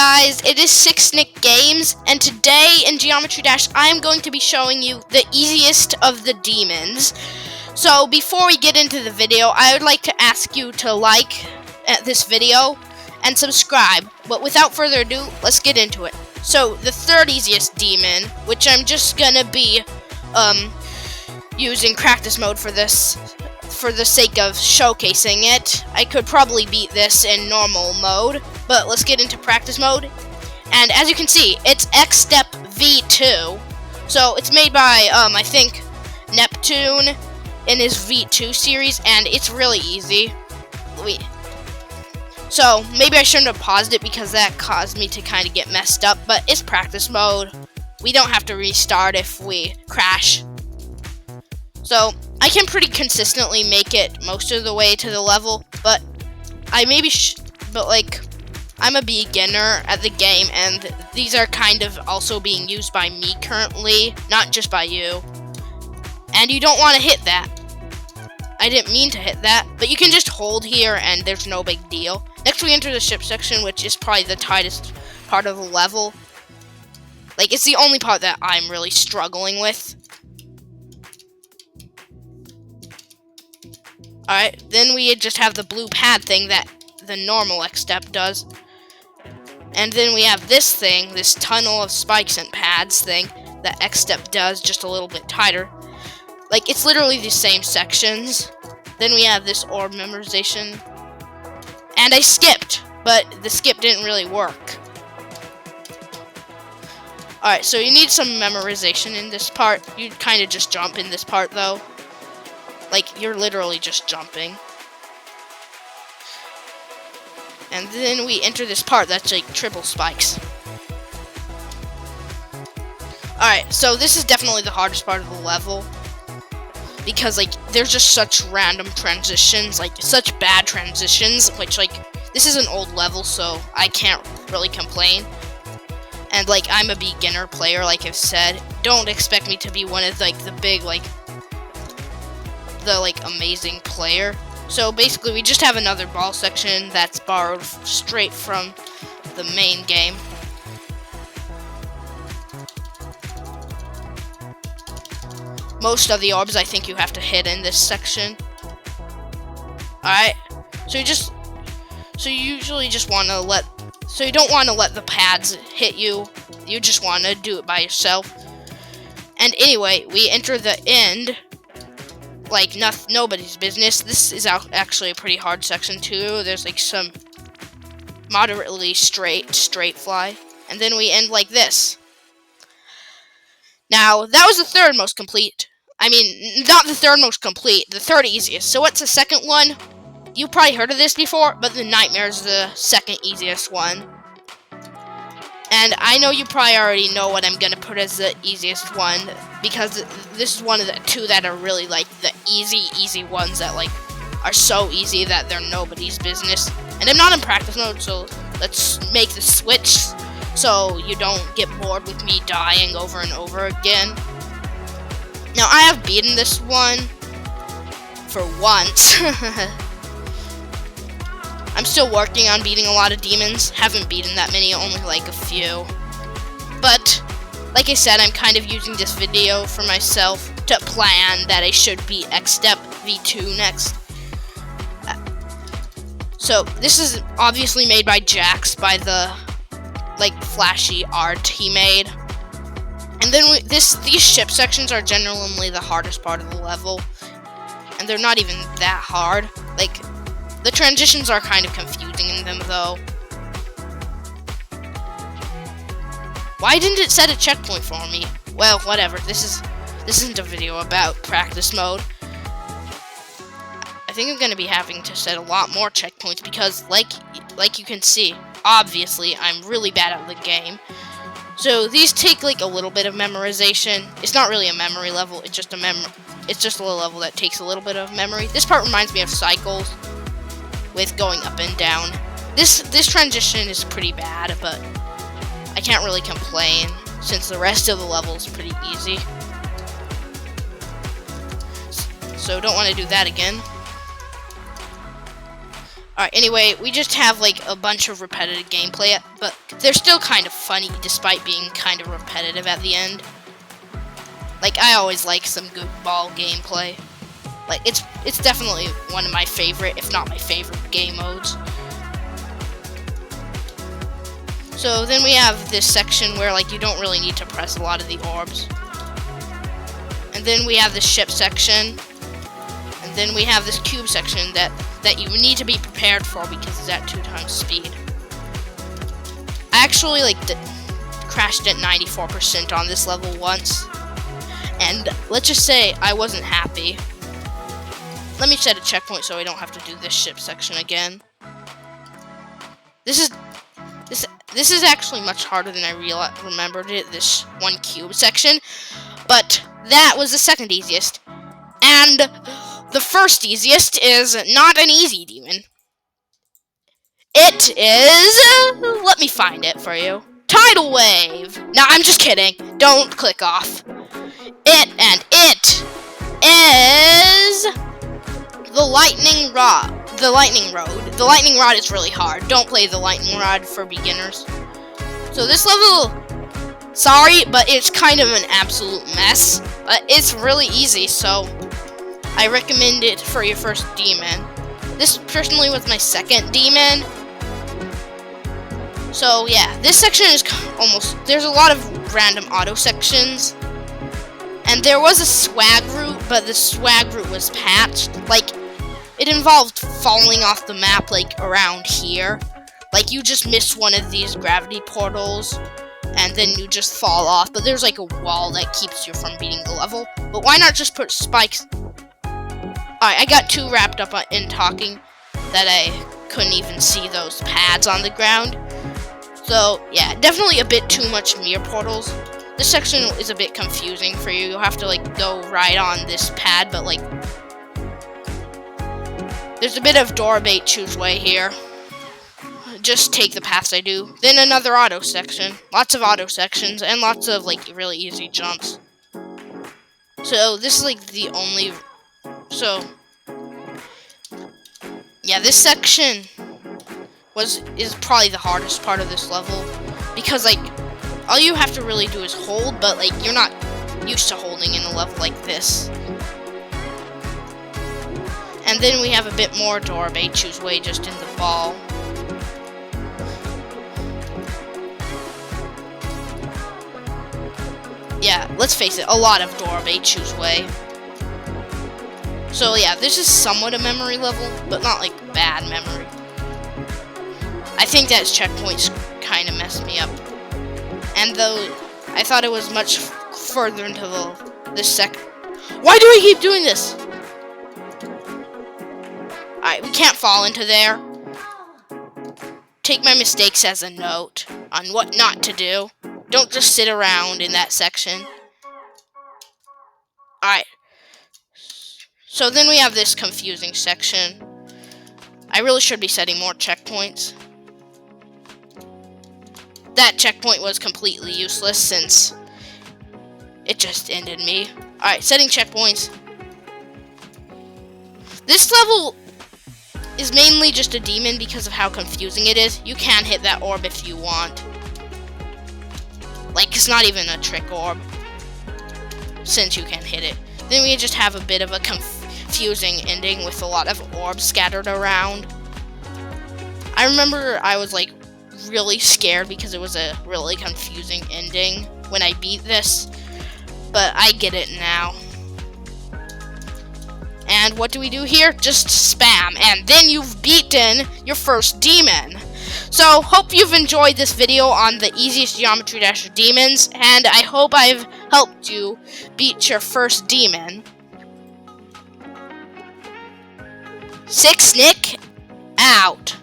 guys, it is Sixnick Games, and today in Geometry Dash I am going to be showing you the easiest of the demons. So before we get into the video, I would like to ask you to like this video and subscribe. But without further ado, let's get into it. So the third easiest demon, which I'm just gonna be using practice mode for this, for the sake of showcasing it. I could probably beat this in normal mode, but let's get into practice mode. And as you can see, it's Xstep V2. So it's made by I think Neptune in his V2 series, and it's really easy. So maybe I shouldn't have paused it because that caused me to kind of get messed up, but it's practice mode. We don't have to restart if we crash. So I can pretty consistently make it most of the way to the level, but I'm a beginner at the game, and these are kind of also being used by me currently, not just by you. And you don't want to hit that. I didn't mean to hit that, but you can just hold here and there's no big deal. Next we enter the ship section, which is probably the tightest part of the level. Like, it's the only part that I'm really struggling with. Alright, then we just have the blue pad thing that the normal Xstep does. And then we have this thing, this tunnel of spikes and pads thing that Xstep does, just a little bit tighter. Like, it's literally the same sections. Then we have this orb memorization. And I skipped, but the skip didn't really work. Alright, so you need some memorization in this part. You kind of just jump in this part, though. Like, you're literally just jumping. And then we enter this part that's like triple spikes. Alright, so this is definitely the hardest part of the level. Because, like, there's just such random transitions, like, such bad transitions, which, like, this is an old level, so I can't really complain. And, like, I'm a beginner player, like I've said. Don't expect me to be one of, like, the big, like, amazing player. So, basically, we just have another ball section that's borrowed straight from the main game. Most of the orbs I think you have to hit in this section. Alright, so you usually just want to you don't want to let the pads hit you. You just want to do it by yourself. And anyway, we enter the end like nobody's business. This is actually a pretty hard section too. There's like some moderately straight fly. And then we end like this. Now, that was the third most complete. I mean, not the third most complete, the third easiest. So what's the second one? You probably heard of this before, but the Nightmare is the second easiest one. And I know you probably already know what I'm gonna put as the easiest one, because this is one of the two that are really like the easy ones that like are so easy that they're nobody's business. And I'm not in practice mode, so let's make the switch so you don't get bored with me dying over and over again. Now, I have beaten this one for once. I'm still working on beating a lot of demons. Haven't beaten that many, only like a few. But, like I said, I'm kind of using this video for myself to plan that I should beat Xstep V2 next. So, this is obviously made by Jax, by the like flashy art he made. And then these ship sections are genuinely the hardest part of the level, and they're not even that hard. Like, the transitions are kind of confusing in them though. Why didn't it set a checkpoint for me? Well, whatever. This isn't a video about practice mode. I think I'm gonna be having to set a lot more checkpoints because, like you can see, obviously I'm really bad at the game. So these take like a little bit of memorization. It's not really a memory level. It's just a level that takes a little bit of memory. This part reminds me of Cycles with going up and down. This transition is pretty bad, but I can't really complain since the rest of the level is pretty easy. So don't want to do that again. Alright, anyway, we just have like a bunch of repetitive gameplay, but they're still kind of funny despite being kind of repetitive at the end. Like, I always like some goofball gameplay. Like, it's definitely one of my favorite, if not my favorite, game modes. So then we have this section where like you don't really need to press a lot of the orbs. And then we have this ship section. And then we have this cube section that you need to be prepared for because it's at 2 times speed. I actually like crashed at 94% on this level once. And let's just say I wasn't happy. Let me set a checkpoint so I don't have to do this ship section again. This is actually much harder than I remembered it, this one cube section. But that was the second easiest. And the first easiest is not an easy demon. It is... let me find it for you. Tidal Wave! No, I'm just kidding. Don't click off. It is... the Lightning Rod. The Lightning Road. The Lightning Rod is really hard. Don't play the Lightning Rod for beginners. So this level... sorry, but it's kind of an absolute mess. But it's really easy, so... I recommend it for your first demon. This personally was my second demon. So yeah, this section is almost... there's a lot of random auto sections. And there was a swag route, but the swag route was patched. Like, it involved falling off the map, like, around here. Like, you just miss one of these gravity portals, and then you just fall off. But there's, like, a wall that keeps you from beating the level. But why not just put spikes... Alright, I got too wrapped up in talking that I couldn't even see those pads on the ground. So, yeah, definitely a bit too much mirror portals. This section is a bit confusing for you. You'll have to, like, go right on this pad, but, like... there's a bit of door bait choose way here. Just take the paths I do. Then another auto section. Lots of auto sections, and lots of, like, really easy jumps. So, this is, like, the only... so... yeah, this section is probably the hardest part of this level. Because, like, all you have to really do is hold, but, like, you're not used to holding in a level like this. And then we have a bit more door bait choose way just in the ball. Yeah, let's face it, a lot of door bait choose way. So yeah, this is somewhat a memory level, but not like bad memory. I think that checkpoints kind of messed me up. And though I thought it was much further into this sec. Why do we keep doing this? Alright, we can't fall into there. Take my mistakes as a note on what not to do. Don't just sit around in that section. Alright. So then we have this confusing section. I really should be setting more checkpoints. That checkpoint was completely useless since it just ended me. Alright, setting checkpoints. This level is mainly just a demon because of how confusing it is. You can hit that orb if you want. Like, it's not even a trick orb, since you can hit it. Then we just have a bit of a confusing ending with a lot of orbs scattered around. I remember I was, like, really scared because it was a really confusing ending when I beat this, but I get it now. And what do we do here? Just spam, and then you've beaten your first demon. So, hope you've enjoyed this video on the easiest Geometry Dash demons, and I hope I've helped you beat your first demon. Six Nick, out.